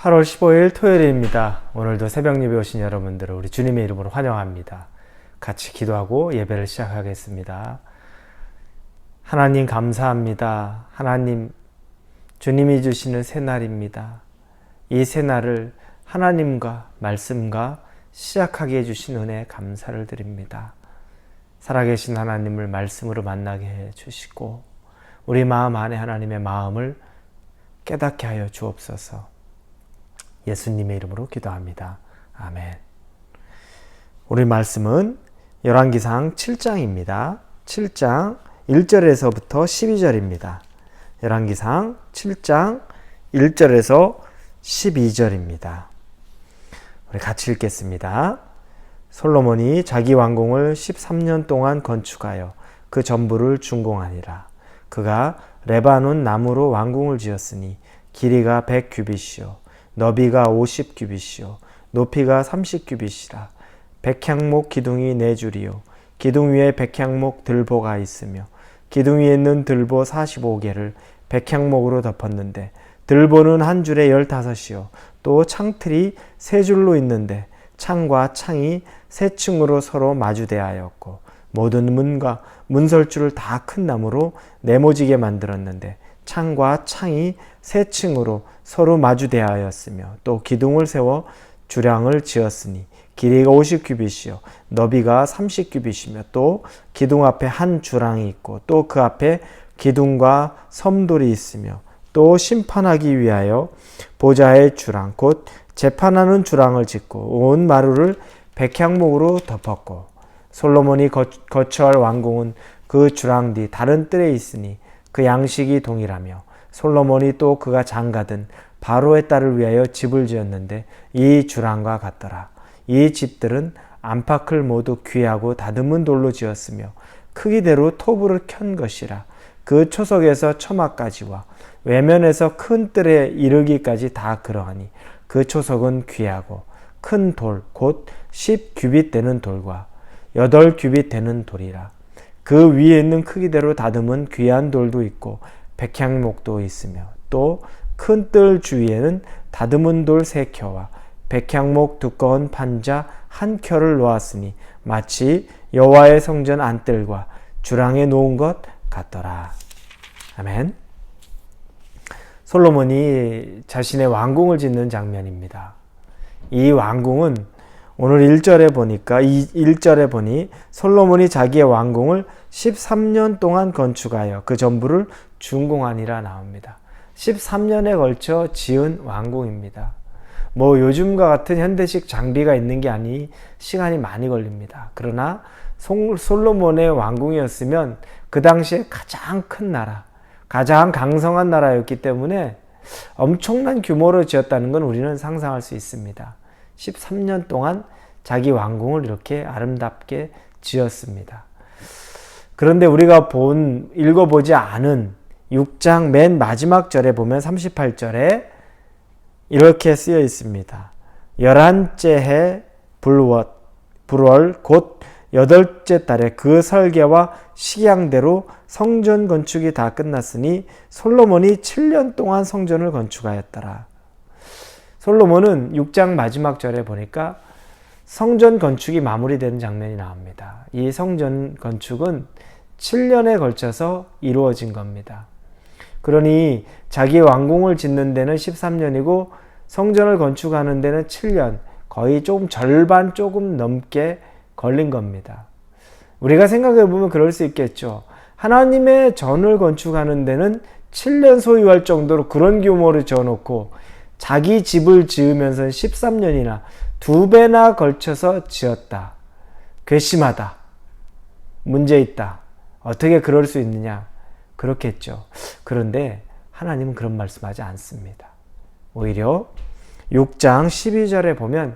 8월 15일 토요일입니다. 오늘도 새벽 예배 오신 여러분들을 우리 주님의 이름으로 환영합니다. 같이 기도하고 예배를 시작하겠습니다. 하나님 감사합니다. 하나님, 주님이 주시는 새날입니다. 이 새날을 하나님과 말씀과 시작하게 해주신 은혜에 감사를 드립니다. 살아계신 하나님을 말씀으로 만나게 해주시고 우리 마음 안에 하나님의 마음을 깨닫게 하여 주옵소서. 예수님의 이름으로 기도합니다. 아멘. 우리 말씀은 열왕기상 7장입니다. 7장 1절에서부터 12절입니다. 열왕기상 7장 1절에서 12절입니다. 우리 같이 읽겠습니다. 솔로몬이 자기 왕궁을 13년 동안 건축하여 그 전부를 준공하니라. 그가 레바논 나무로 왕궁을 지었으니 길이가 100규빗이요 너비가 50규빗이요 높이가 30규빗이라. 백향목 기둥이 4줄이요 기둥 위에 백향목 들보가 있으며 기둥 위에 있는 들보 45개를 백향목으로 덮었는데 들보는 한 줄에 15이요 또 창틀이 3줄로 있는데 창과 창이 3층으로 서로 마주대하였고 모든 문과 문설주를 다 큰 나무로 네모지게 만들었는데 창과 창이 3층으로 서로 마주대하였으며 또 기둥을 세워 주량을 지었으니 길이가 50규빗이요 너비가 30규빗이며 또 기둥 앞에 한 주랑이 있고 또 그 앞에 기둥과 섬돌이 있으며 또 심판하기 위하여 보좌의 주랑 곧 재판하는 주랑을 짓고 온 마루를 백향목으로 덮었고 솔로몬이 거처할 왕궁은 그 주랑 뒤 다른 뜰에 있으니 그 양식이 동일하며 솔로몬이 또 그가 장가든 바로의 딸을 위하여 집을 지었는데 이 주랑과 같더라. 이 집들은 안팎을 모두 귀하고 다듬은 돌로 지었으며 크기대로 토부를 켠 것이라. 그 초석에서 처마까지와 외면에서 큰 뜰에 이르기까지 다 그러하니 그 초석은 귀하고 큰 돌 곧 10규빗 되는 돌과 8규빗 되는 돌이라. 그 위에 있는 크기대로 다듬은 귀한 돌도 있고 백향목도 있으며 또 큰 뜰 주위에는 다듬은 돌 3켜와 백향목 두꺼운 판자 1켜를 놓았으니 마치 여호와의 성전 안뜰과 주랑에 놓은 것 같더라. 아멘. 솔로몬이 자신의 왕궁을 짓는 장면입니다. 이 왕궁은 오늘 1절에 보니 솔로몬이 자기의 왕궁을 13년 동안 건축하여 그 전부를 준공하니라 나옵니다. 13년에 걸쳐 지은 왕궁입니다. 요즘과 같은 현대식 장비가 있는 게 아니 시간이 많이 걸립니다. 그러나 솔로몬의 왕궁이었으면 그 당시에 가장 큰 나라, 가장 강성한 나라였기 때문에 엄청난 규모로 지었다는 건 우리는 상상할 수 있습니다. 13년 동안 자기 왕궁을 이렇게 아름답게 지었습니다. 그런데 우리가 읽어보지 않은 6장 맨 마지막 절에 보면 38절에 이렇게 쓰여 있습니다. 11째 해 불월 곧 8째 달에 그 설계와 식양대로 성전 건축이 다 끝났으니 솔로몬이 7년 동안 성전을 건축하였더라. 솔로몬은 6장 마지막 절에 보니까 성전 건축이 마무리되는 장면이 나옵니다. 이 성전 건축은 7년에 걸쳐서 이루어진 겁니다. 그러니 자기 왕궁을 짓는 데는 13년이고 성전을 건축하는 데는 7년, 거의 절반 조금 넘게 걸린 겁니다. 우리가 생각해 보면 그럴 수 있겠죠. 하나님의 전을 건축하는 데는 7년 소요할 정도로 그런 규모를 지어놓고 자기 집을 지으면서 13년이나 2배나 걸쳐서 지었다. 괘씸하다. 문제 있다. 어떻게 그럴 수 있느냐? 그렇겠죠. 그런데 하나님은 그런 말씀하지 않습니다. 오히려 6장 12절에 보면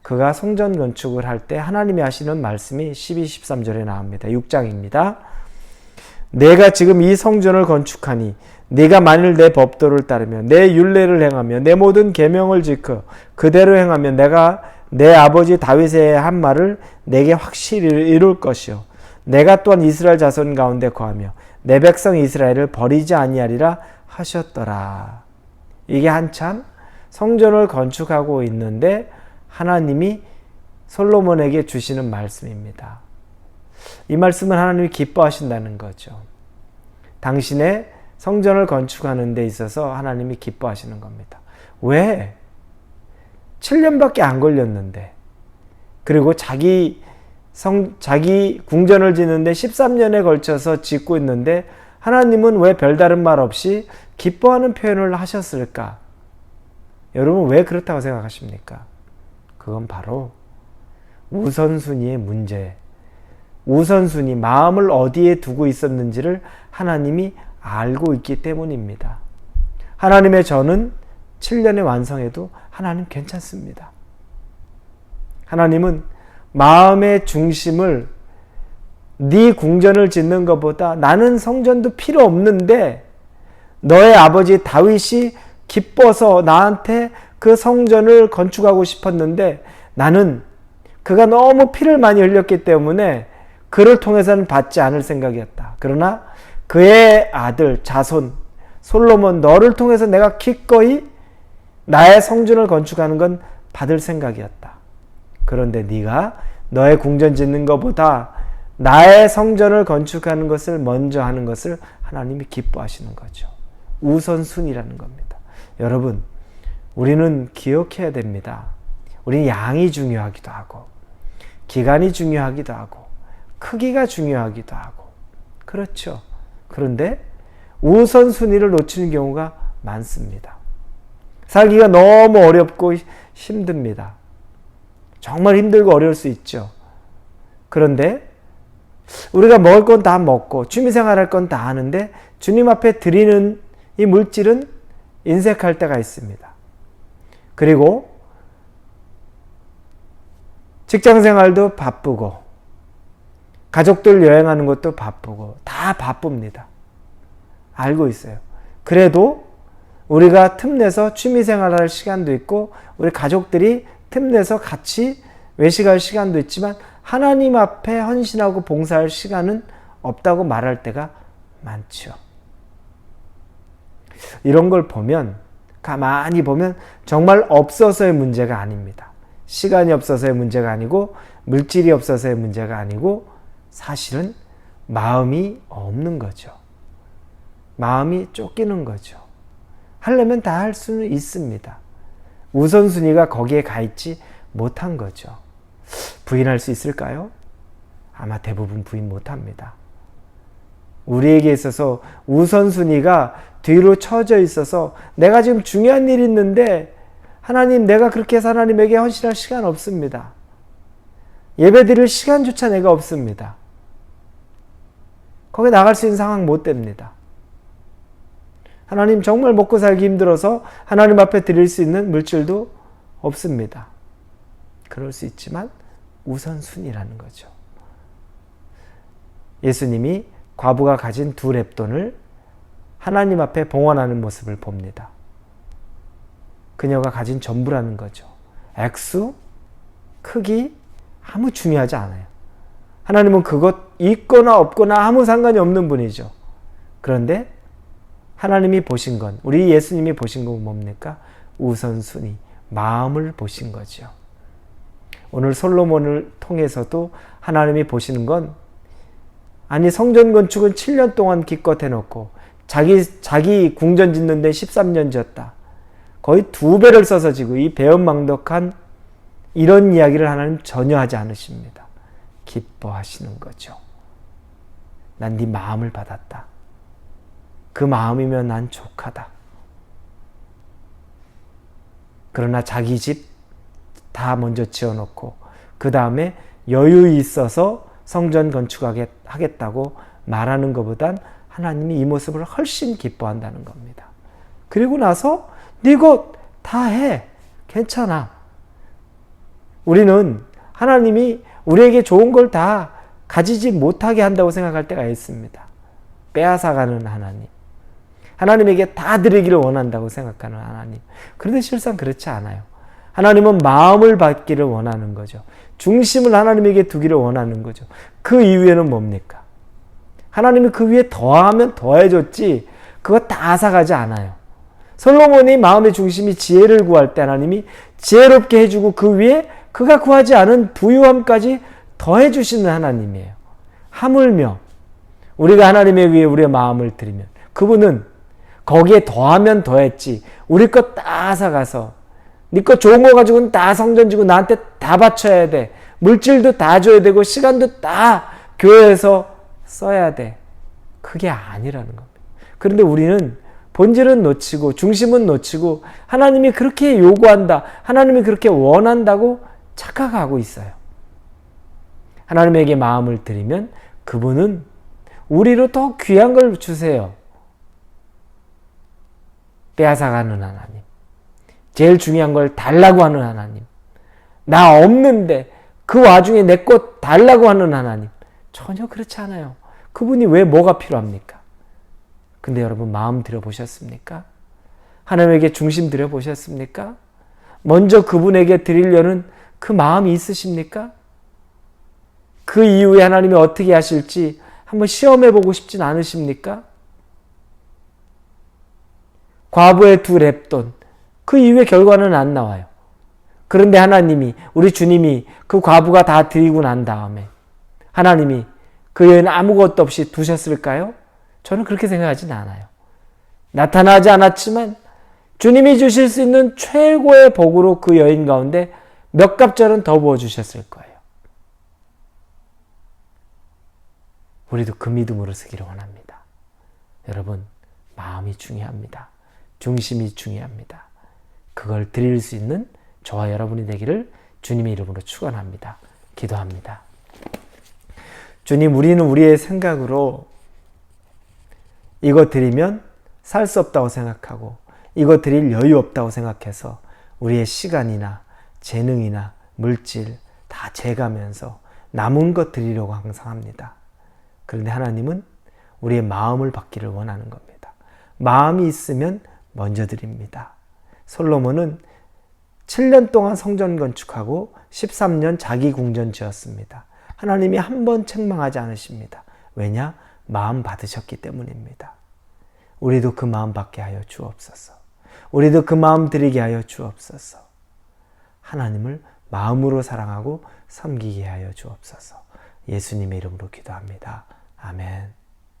그가 성전 건축을 할 때 하나님이 하시는 말씀이 12, 13절에 나옵니다. 6장입니다. 내가 지금 이 성전을 건축하니 네가 만일 내 법도를 따르며 내 율례를 행하며 내 모든 계명을 지켜 그대로 행하면 내가 내 아버지 다윗의 한 말을 내게 확실히 이룰 것이요 내가 또한 이스라엘 자손 가운데 거하며 내 백성 이스라엘을 버리지 아니하리라 하셨더라. 이게 한참 성전을 건축하고 있는데 하나님이 솔로몬에게 주시는 말씀입니다. 이 말씀은 하나님이 기뻐하신다는 거죠. 당신의 성전을 건축하는 데 있어서 하나님이 기뻐하시는 겁니다. 왜? 7년밖에 안 걸렸는데, 그리고 자기 궁전을 짓는데 13년에 걸쳐서 짓고 있는데 하나님은 왜 별다른 말 없이 기뻐하는 표현을 하셨을까? 여러분 왜 그렇다고 생각하십니까? 그건 바로 우선순위의 문제, 우선순위, 마음을 어디에 두고 있었는지를 하나님이 알고 있기 때문입니다. 하나님의 저는 7년에 완성해도 하나님 괜찮습니다. 하나님은 마음의 중심을 네 궁전을 짓는 것보다 나는 성전도 필요 없는데 너의 아버지 다윗이 기뻐서 나한테 그 성전을 건축하고 싶었는데 나는 그가 너무 피를 많이 흘렸기 때문에 그를 통해서는 받지 않을 생각이었다. 그러나 그의 아들 자손 솔로몬 너를 통해서 내가 기꺼이 나의 성전을 건축하는 건 받을 생각이었다. 그런데 네가 너의 궁전 짓는 것보다 나의 성전을 건축하는 것을 먼저 하는 것을 하나님이 기뻐하시는 거죠. 우선순위라는 겁니다. 여러분, 우리는 기억해야 됩니다. 우리는 양이 중요하기도 하고 기간이 중요하기도 하고 크기가 중요하기도 하고 그렇죠. 그런데 우선순위를 놓치는 경우가 많습니다. 살기가 너무 어렵고 힘듭니다. 정말 힘들고 어려울 수 있죠. 그런데 우리가 먹을 건 다 먹고 취미생활 할 건 다 하는데 주님 앞에 드리는 이 물질은 인색할 때가 있습니다. 그리고 직장생활도 바쁘고 가족들 여행하는 것도 바쁘고 다 바쁩니다. 알고 있어요. 그래도 우리가 틈내서 취미생활할 시간도 있고 우리 가족들이 틈내서 같이 외식할 시간도 있지만 하나님 앞에 헌신하고 봉사할 시간은 없다고 말할 때가 많죠. 이런 걸 보면 가만히 보면 정말 없어서의 문제가 아닙니다. 시간이 없어서의 문제가 아니고 물질이 없어서의 문제가 아니고 사실은 마음이 없는 거죠. 마음이 쫓기는 거죠. 하려면 다 할 수는 있습니다. 우선순위가 거기에 가 있지 못한 거죠. 부인할 수 있을까요? 아마 대부분 부인 못합니다. 우리에게 있어서 우선순위가 뒤로 처져 있어서 내가 지금 중요한 일이 있는데 하나님 내가 그렇게 해서 하나님에게 헌신할 시간 없습니다. 예배 드릴 시간조차 내가 없습니다. 거기 나갈 수 있는 상황 못 됩니다. 하나님 정말 먹고 살기 힘들어서 하나님 앞에 드릴 수 있는 물질도 없습니다. 그럴 수 있지만 우선순위라는 거죠. 예수님이 과부가 가진 2렙돈을 하나님 앞에 봉헌하는 모습을 봅니다. 그녀가 가진 전부라는 거죠. 액수, 크기 아무 중요하지 않아요. 하나님은 그것 있거나 없거나 아무 상관이 없는 분이죠. 그런데 하나님이 보신 건, 우리 예수님이 보신 건 뭡니까? 우선순위, 마음을 보신 거죠. 오늘 솔로몬을 통해서도 하나님이 보시는 건 아니 성전 건축은 7년 동안 기껏 해놓고 자기 궁전 짓는데 13년 지었다. 거의 2배를 써서 지고 이 배은망덕한 이런 이야기를 하나님 전혀 하지 않으십니다. 기뻐하시는 거죠. 난 네 마음을 받았다. 그 마음이면 난 족하다. 그러나 자기 집 다 먼저 지어놓고 그 다음에 여유 있어서 성전 건축하겠다고 말하는 것보단 하나님이 이 모습을 훨씬 기뻐한다는 겁니다. 그리고 나서 네 것 다 해. 괜찮아. 우리는 하나님이 우리에게 좋은 걸 다 가지지 못하게 한다고 생각할 때가 있습니다. 빼앗아가는 하나님. 하나님에게 다 드리기를 원한다고 생각하는 하나님. 그런데 실상 그렇지 않아요. 하나님은 마음을 받기를 원하는 거죠. 중심을 하나님에게 두기를 원하는 거죠. 그 이후에는 뭡니까? 하나님이 그 위에 더하면 더해줬지 그거 다 앗아가지 않아요. 솔로몬이 마음의 중심이 지혜를 구할 때 하나님이 지혜롭게 해주고 그 위에 그가 구하지 않은 부유함까지 더해 주시는 하나님이에요. 하물며 우리가 하나님의 위에 우리의 마음을 드리면 그분은 거기에 더하면 더했지 우리 것 다 사가서 네 것 좋은 거 가지고는 다 성전 지고 나한테 다 바쳐야 돼. 물질도 다 줘야 되고 시간도 다 교회에서 써야 돼. 그게 아니라는 겁니다. 그런데 우리는 본질은 놓치고 중심은 놓치고 하나님이 그렇게 요구한다. 하나님이 그렇게 원한다고 착각하고 있어요. 하나님에게 마음을 드리면 그분은 우리로 더 귀한 걸 주세요. 빼앗아가는 하나님. 제일 중요한 걸 달라고 하는 하나님. 나 없는데 그 와중에 내 것 달라고 하는 하나님. 전혀 그렇지 않아요. 그분이 왜 뭐가 필요합니까? 근데 여러분 마음 들여보셨습니까? 하나님에게 중심 들여보셨습니까? 먼저 그분에게 드리려는 그 마음이 있으십니까? 그 이후에 하나님이 어떻게 하실지 한번 시험해보고 싶진 않으십니까? 과부의 2렙돈, 그 이후에 결과는 안 나와요. 그런데 하나님이, 우리 주님이 그 과부가 다 드리고 난 다음에 하나님이 그 여인 아무것도 없이 두셨을까요? 저는 그렇게 생각하진 않아요. 나타나지 않았지만 주님이 주실 수 있는 최고의 복으로 그 여인 가운데 몇 갑절은 더 부어주셨을 거예요. 우리도 그 믿음으로 쓰기를 원합니다. 여러분, 마음이 중요합니다. 중심이 중요합니다. 그걸 드릴 수 있는 저와 여러분이 되기를 주님의 이름으로 축원합니다. 기도합니다. 주님, 우리는 우리의 생각으로 이거 드리면 살 수 없다고 생각하고 이거 드릴 여유 없다고 생각해서 우리의 시간이나 재능이나 물질 다 재가면서 남은 것 드리려고 항상 합니다. 그런데 하나님은 우리의 마음을 받기를 원하는 겁니다. 마음이 있으면 먼저 드립니다. 솔로몬은 7년 동안 성전 건축하고 13년 자기 궁전 지었습니다. 하나님이 한 번 책망하지 않으십니다. 왜냐? 마음 받으셨기 때문입니다. 우리도 그 마음 받게 하여 주옵소서. 우리도 그 마음 드리게 하여 주옵소서. 하나님을 마음으로 사랑하고 섬기게 하여 주옵소서. 예수님의 이름으로 기도합니다. 아멘.